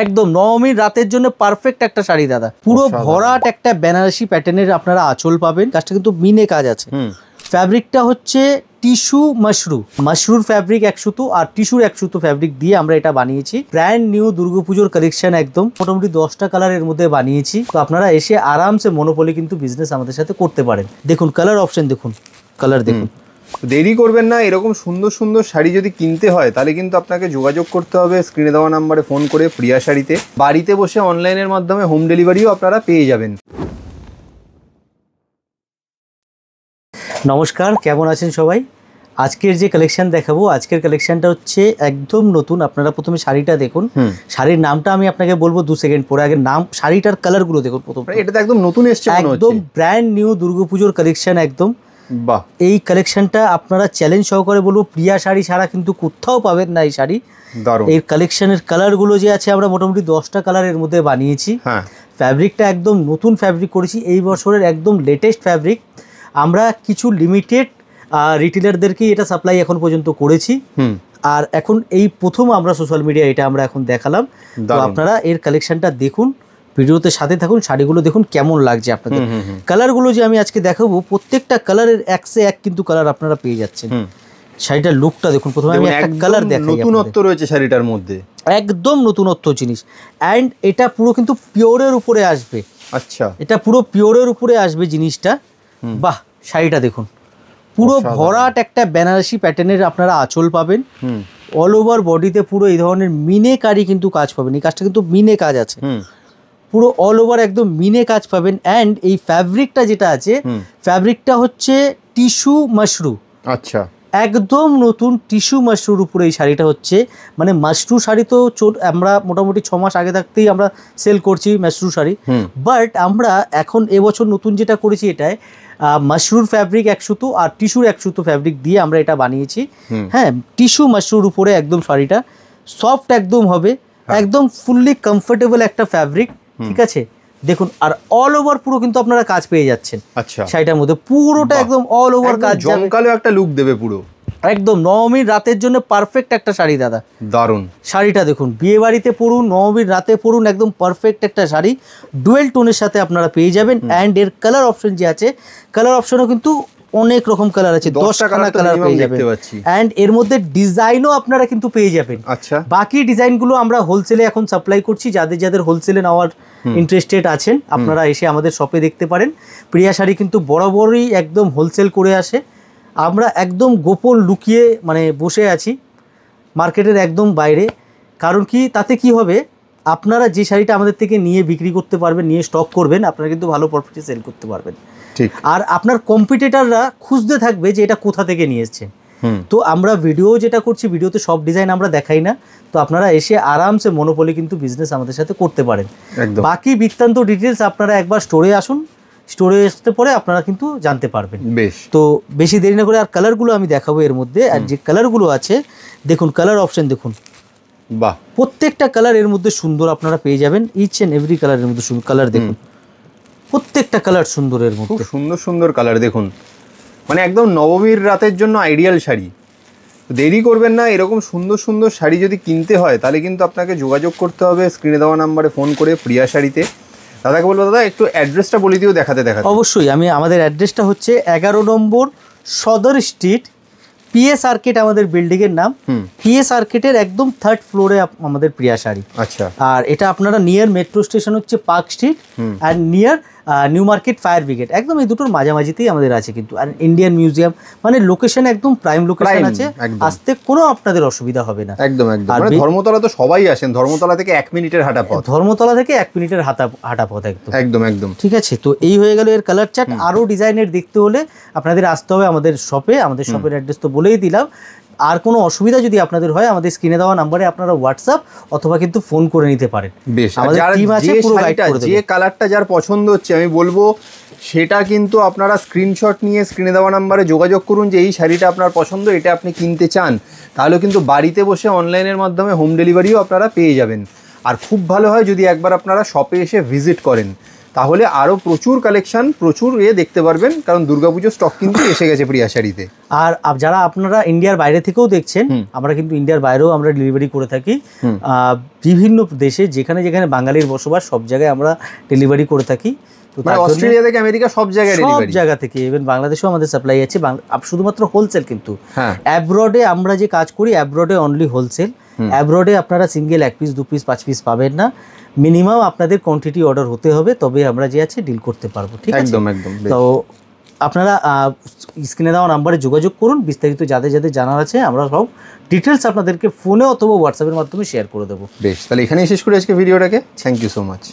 একদম নবমীর রাতের জন্য পারফেক্ট একটা শাড়ি দাদা, পুরো ভরাট একটা বেনারসি প্যাটার্নের আপনারা আঁচল পাবেন, কাজটা কিন্তু মিনে কাজ আছে। ফ্যাব্রিকটা হচ্ছে টিস্যু মাশরুর ফ্যাব্রিক 1 সুতো আর টিস্যুর 1 সুতো ফ্যাব্রিক দিয়ে আমরা এটা বানিয়েছি। ব্র্যান্ড নিউ দুর্গাপুজোর কালেকশন, একদম মোটামুটি 10টা কালারের মধ্যে বানিয়েছি। তো আপনারা এসে আরামসে মনোপলি কিন্তু বিজনেস আমাদের সাথে করতে পারেন। দেখুন কালার অপশন, দেখুন কালার দেখুন। দেরি করবেন না, এরকম সুন্দর সুন্দর শাড়ি যদি কিনতে হয় তাহলে কিন্তু আপনাকে যোগাযোগ করতে হবে স্ক্রিনে দেওয়া নাম্বারে ফোন করে প্রিয়া শাড়িতে। বাড়িতে বসে অনলাইনের মাধ্যমে হোম ডেলিভারিও আপনারা পেয়ে যাবেন। নমস্কার, কেমন আছেন সবাই? আজকের যে কালেকশন দেখাবো, আজকের কালেকশনটা হচ্ছে একদম নতুন। আপনারা প্রথমে শাড়িটা দেখুন, শাড়ির নামটা আমি আপনাকে বলবো 2 সেকেন্ড পরে, আগে নাম শাড়িটার কালারগুলো দেখুন। প্রথম এটা তো একদম নতুন এসেছে, একদম ব্র্যান্ড নিউ দুর্গাপুজোর কালেকশন একদম। বাহ, এই কালেকশনটা আপনারা চ্যালেঞ্জ সহকারে বলবো প্রিয়া শাড়ি ছাড়া কিন্তু কোথাও পাবেন না এই শাড়ি। এই কালেকশনের কালারগুলো যে আছে আমরা মোটামুটি 10টা কালারের মধ্যে বানিয়েছি। ফ্যাব্রিকটা একদম নতুন ফ্যাব্রিক করেছি, এই বছরের একদম লেটেস্ট ফ্যাব্রিক। আমরা কিছু লিমিটেড রিটেলারদেরকেই এটা সাপ্লাই এখন পর্যন্ত করেছি, আর এখন এই প্রথম আমরা সোশ্যাল মিডিয়া এটা আমরা এখন দেখালাম। তো আপনারা এর কালেকশনটা দেখুন, ভিডিওতে সাথে থাকুন, শাড়িগুলো দেখুন কেমন লাগছে আপনাদের। কালারগুলো যে আমি আজকে দেখাবো প্রত্যেকটা কালারের 1 से 1 কিন্তু কালার আপনারা পেয়ে যাচ্ছেন। শাড়িটার লুকটা দেখুন, প্রথমে আমি একটা কালার দেখাই। নতুনত্ব রয়েছে শাড়িটার মধ্যে, একদম নতুনত্ব জিনিস। অ্যান্ড এটা পুরো কিন্তু পিওরের উপরে আসবে। আচ্ছা, এটা পুরো পিওরের উপরে আসবে জিনিসটা। বাহ, শাড়িটা দেখুন, পুরো ভরাট একটা বেনারসি প্যাটার্নের আপনারা আঁচল পাবেন। অল ওভার বডিতে পুরো এই ধরনের মিনেকারি কিন্তু কাজ পাবেন। এই কাজটা কিন্তু মিনে কাজ আছে, পুরো অল ওভার একদম মিনে কাজ পাবেন। অ্যান্ড এই ফ্যাব্রিকটা যেটা আছে, ফ্যাব্রিকটা হচ্ছে টিস্যু মাশরু। আচ্ছা, একদম নতুন টিস্যু মাশরুর উপরে এই শাড়িটা হচ্ছে। মানে মাশরু শাড়ি তো আমরা মোটামুটি 6 মাস আগে থাকতেই আমরা সেল করছি মাশরু শাড়ি, বাট আমরা এখন এবছর নতুন যেটা করেছি এটায় মাশরুর ফ্যাব্রিক 1 সুতো আর টিস্যুর 1 সুতো ফ্যাব্রিক দিয়ে আমরা এটা বানিয়েছি। হ্যাঁ, টিস্যু মাশরুর উপরে একদম শাড়িটা সফট একদম হবে, একদম ফুললি কমফোর্টেবল একটা ফ্যাব্রিক, ঠিক আছে। দেখুন, আর অল ওভার পুরো কিন্তু আপনারা কাজ পেয়ে যাচ্ছেন। আচ্ছা, শাড়িটার মধ্যে পুরোটা একদম অল ওভার কাজ, জমকালো একটা লুক দেবে পুরো। একদম নবমীর রাতের জন্য পারফেক্ট একটা শাড়ি দাদা, দারুন শাড়িটা দেখুন। বিয়ে বাড়িতে পরুন, নবমীর রাতে পরুন, একদম পারফেক্ট একটা শাড়ি। ডুয়েল টোনের সাথে আপনারা পেয়ে যাবেন। অ্যান্ড এর কালার অপশন যে আছে, কালার অপশনও কিন্তু অনেক রকম কালার আছে, 10খানা কালার পেয়ে যাবেন। অ্যান্ড এর মধ্যে ডিজাইনও আপনারা কিন্তু পেয়ে যাবেন। আচ্ছা, বাকি ডিজাইনগুলো আমরা হোলসেলে এখন সাপ্লাই করছি। যাদের যাদের হোলসেলে নেওয়ার ইন্টারেস্টেড আছেন আপনারা এসে আমাদের শপে দেখতে পারেন। প্রিয়া শাড়ি কিন্তু বরাবরই একদম হোলসেল করে আসে। আমরা একদম গোপন লুকিয়ে মানে বসে আছি মার্কেটের একদম বাইরে। কারণ কি, তাতে কি হবে, আপনারা যে শাড়িটা আমাদের থেকে নিয়ে বিক্রি করতে পারবেন, নিয়ে স্টক করবেন, আপনারা কিন্তু ভালো প্রফিটে সেল করতে পারবেন। ঠিক, আর আপনার কম্পিটিটররা খুঁজতে থাকবে যে এটা কোথা থেকে নিয়ে এসেছেন। তো আমরা ভিডিও যেটা করছি, ভিডিওতে সব ডিজাইন আমরা দেখাই না। তো আপনারা এসে আরামসে মনোপলি কিন্তু বিজনেস আমাদের সাথে করতে পারেন। বাকি বৃত্তান্ত ডিটেলস আপনারা একবার স্টোরে আসুন, স্টোরে আসতে পরে আপনারা কিন্তু জানতে পারবেন। বেশ, তো বেশি দেরি না করে আর কালারগুলো আমি দেখাবো এর মধ্যে। আর যে কালারগুলো আছে দেখুন, কালার অপশন দেখুন। বাহ, প্রত্যেকটা কালার এর মধ্যে সুন্দর আপনারা পেয়ে যাবেন। ইচ অ্যান্ড এভরি কালারের মধ্যে সুন্দর কালার দেখুন, প্রত্যেকটা কালার সুন্দর, এর মধ্যে সুন্দর সুন্দর কালার দেখুন। মানে একদম নবমীর রাতের জন্য আইডিয়াল শাড়ি। দেরি করবেন না, এরকম সুন্দর সুন্দর শাড়ি যদি কিনতে হয় তাহলে কিন্তু আপনাকে যোগাযোগ করতে হবে স্ক্রিনে দেওয়া নাম্বারে ফোন করে প্রিয়া শাড়িতে। দাদাকে বলবো, দাদা একটু অ্যাড্রেসটা বলে দিও দেখাতে। অবশ্যই, আমি আমাদের অ্যাড্রেসটা হচ্ছে 11 নম্বর সদর স্ট্রিট, পিএস আর্কেট আমাদের বিল্ডিংয়ের নাম। পিএস আর্কেটের একদম 3rd ফ্লোরে আমাদের প্রিয়া শাড়ি। আচ্ছা, আর এটা আপনারা নিয়ার মেট্রো স্টেশন হচ্ছে পার্ক স্ট্রিট, আর near New Market fire brigade, একদম এই দুটোর মাঝামাঝিতেই আমাদের আছে কিন্তু। আর ইন্ডিয়ান মিউজিয়াম, মানে লোকেশন একদম প্রাইম লোকেশন আছে, আসতে কোনো আপনাদের অসুবিধা হবে না। একদম একদম। আর ধর্মতলা তো সবাই আসেন, ধর্মতলা থেকে 1 মিনিটের হাঁটা পথ, ধর্মতলা থেকে 1 মিনিটের হাঁটা পথ একদম একদম একদম। ঠিক আছে, তো এই হয়ে গেল এর কালার চার্ট। আরও ডিজাইনের দেখতে হলে আপনাদের আসতে হবে আমাদের শপে। আমাদের শপের অ্যাড্রেস তো বলেই দিলাম। আর কোনো অসুবিধা যদি আপনাদের হয়, আমাদের স্ক্রিনে দেওয়া নাম্বারে আপনারা হোয়াটসঅ্যাপ অথবা কিন্তু ফোন করে নিতে পারেন। আমাদের টিম আছে, পুরো গাইড করে দেবে। যে কালারটা যার পছন্দ হচ্ছে আমি বলবো সেটা কিন্তু আপনারা স্ক্রিনশট নিয়ে স্ক্রিনে দেওয়া নাম্বারে যোগাযোগ করুন যে এই শাড়িটা আপনার পছন্দ, এটা আপনি কিনতে চান। তাহলে কিন্তু বাড়িতে বসে অনলাইনের মাধ্যমে হোম ডেলিভারিও আপনারা পেয়ে যাবেন। আর খুব ভালো হয় যদি একবার আপনারা শপে এসে ভিজিট করেন, তাহলে আরও প্রচুর কালেকশন, প্রচুর দেখতে পারবেন, কারণ দুর্গাপুজোর স্টক কিন্তু এসে গেছে প্রিয়া শাড়িতে। আর যারা আপনারা ইন্ডিয়ার বাইরে থেকেও দেখছেন, আমরা কিন্তু ইন্ডিয়ার বাইরেও আমরা ডেলিভারি করে থাকি। বিভিন্ন দেশে যেখানে যেখানে বাঙালির বসবাস সব জায়গায় আমরা ডেলিভারি করে থাকি। তো মানে অস্ট্রেলিয়া থেকে আমেরিকা সব জায়গায় সব ডেলিভারি, জায়গা থেকে, ইভেন বাংলাদেশেও আমাদের সাপ্লাই আছে। শুধুমাত্র হোলসেল কিন্তু, হ্যাঁ অ্যাব্রডে আমরা যে কাজ করি অ্যাব্রডে অনলি হোলসেল। অ্যাব্রডে আপনারা সিঙ্গেল 1 পিস 2 পিস 5 পিস পাবেন না, মিনিমাম আপনাদের কোয়ান্টিটি অর্ডার হতে হবে, তবে আমরা যে আছে ডিল করতে পারবো। ঠিক আছে, একদম একদম। তো আপনারা স্ক্রিনে দেওয়া নাম্বারে যোগাযোগ করুন, বিস্তারিত যাদের যাদের জানার আছে আমরা সব ডিটেলস আপনাদেরকে ফোনে অথবা হোয়াটসঅ্যাপের মাধ্যমে শেয়ার করে দেবো। বেশ, তাহলে এখানেই শেষ করি আজকে ভিডিওটাকে। Thank you so much.